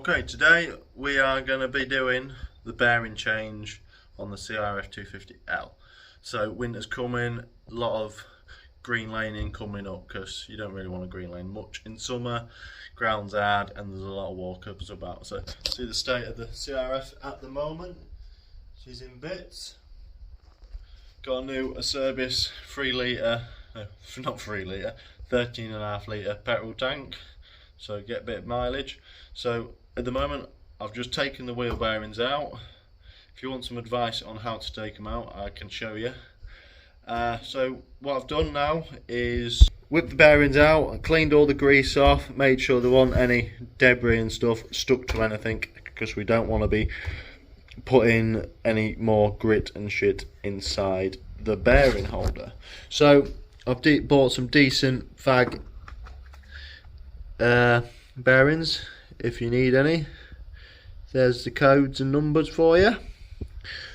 Okay, today we are going to be doing the bearing change on the CRF250L. So winter's coming, a lot of green laning coming up because you don't really want to green lane much in summer. Ground's hard and there's a lot of walk-ups about. So see the state of the CRF at the moment. She's in bits. Got a new Acerbis 3 litre, not 3 litre, 13.5 litre petrol tank. So get a bit of mileage. So at the moment I've just taken the wheel bearings out. If you want some advice on how to take them out, I can show you. So what I've done now is whipped the bearings out, I cleaned all the grease off, made sure there wasn't any debris and stuff stuck to anything, because we don't want to be putting any more grit and shit inside the bearing holder. So I've bought some decent fag bearings if you need any. There's the codes and numbers for you.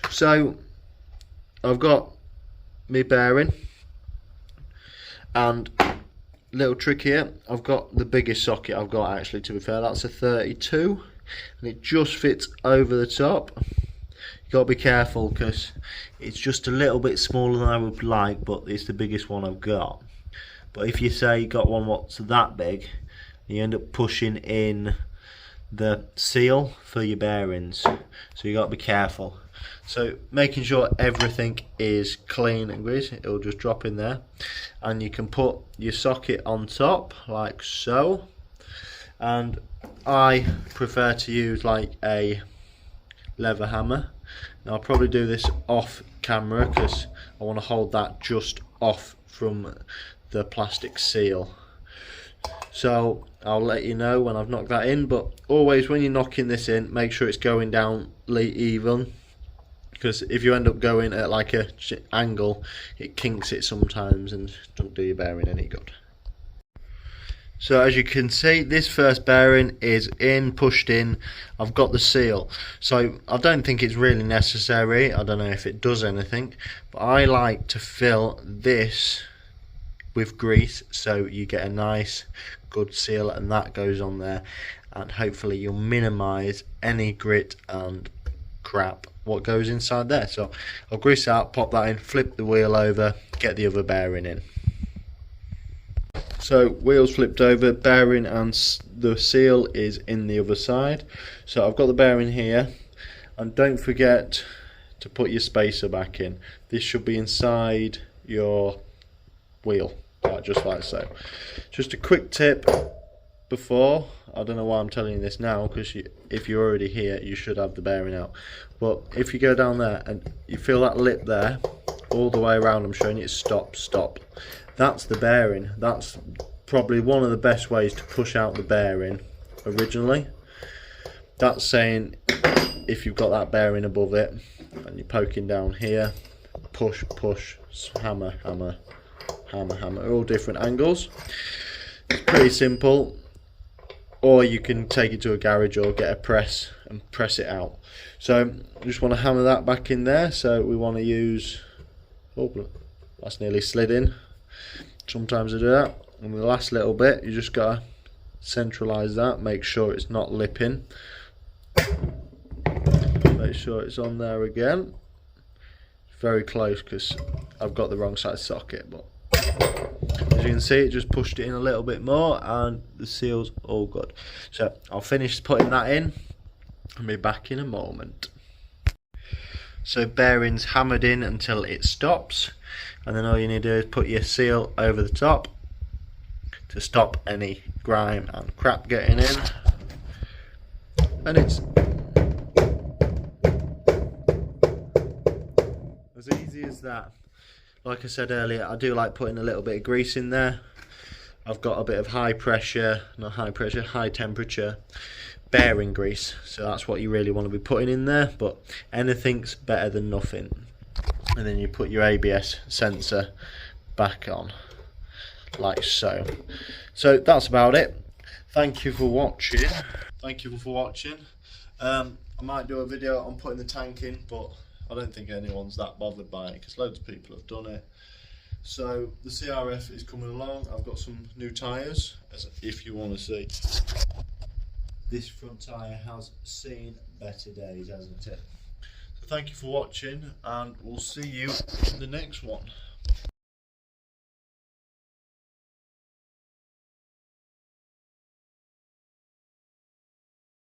So I've got my bearing, and little trick here, I've got the biggest socket I've got, actually, to be fair, that's a 32 and it just fits over the top. You got to be careful because it's just a little bit smaller than I would like, but it's the biggest one I've got. But if you say you got one what's that big, you end up pushing in the seal for your bearings, so you got to be careful. So making sure everything is clean and greasy, it'll just drop in there, and you can put your socket on top like so. And I prefer to use like a lever hammer. Now I'll probably do this off camera because I want to hold that just off from the plastic seal. So I'll let you know when I've knocked that in, but always when you're knocking this in, make sure it's going down even, because if you end up going at like a angle, it kinks it sometimes and doesn't do your bearing any good. So as you can see, this first bearing is pushed in. I've got the seal, so I don't think it's really necessary. I don't know if it does anything, but I like to fill this with grease so you get a nice good seal, and that goes on there, and hopefully you'll minimize any grit and crap what goes inside there. So I'll grease out, pop that in, flip the wheel over, get the other bearing in. So wheels flipped over, bearing and the seal is in the other side. So I've got the bearing here, and don't forget to put your spacer back in. This should be inside your wheel, just like so. Just a quick tip before, I don't know why I'm telling you this now, because if you're already here you should have the bearing out, but if you go down there and you feel that lip there all the way around, I'm showing you, stop, that's the bearing. That's probably one of the best ways to push out the bearing originally. That's saying if you've got that bearing above it and you're poking down here, push, hammer, all different angles. It's pretty simple. Or you can take it to a garage or get a press and press it out. So I just want to hammer that back in there. So we want to use, oh, that's nearly slid in. Sometimes I do that. And the last little bit, you just got to centralise that, make sure it's not lipping. Make sure it's on there again. Very close because I've got the wrong size socket, but as you can see, it just pushed it in a little bit more and the seal's all good. So I'll finish putting that in and be back in a moment. So bearings hammered in until it stops, and then all you need to do is put your seal over the top to stop any grime and crap getting in, and it's as easy as that. Like I said earlier, I do like putting a little bit of grease in there. I've got a bit of high temperature bearing grease, so that's what you really want to be putting in there, but anything's better than nothing. And then you put your ABS sensor back on like so. So that's about it. Thank you for watching. I might do a video on putting the tank in, but I don't think anyone's that bothered by it because loads of people have done it. So the CRF is coming along. I've got some new tyres, if you want to see. this front tyre has seen better days, hasn't it? So thank you for watching, and we'll see you in the next one.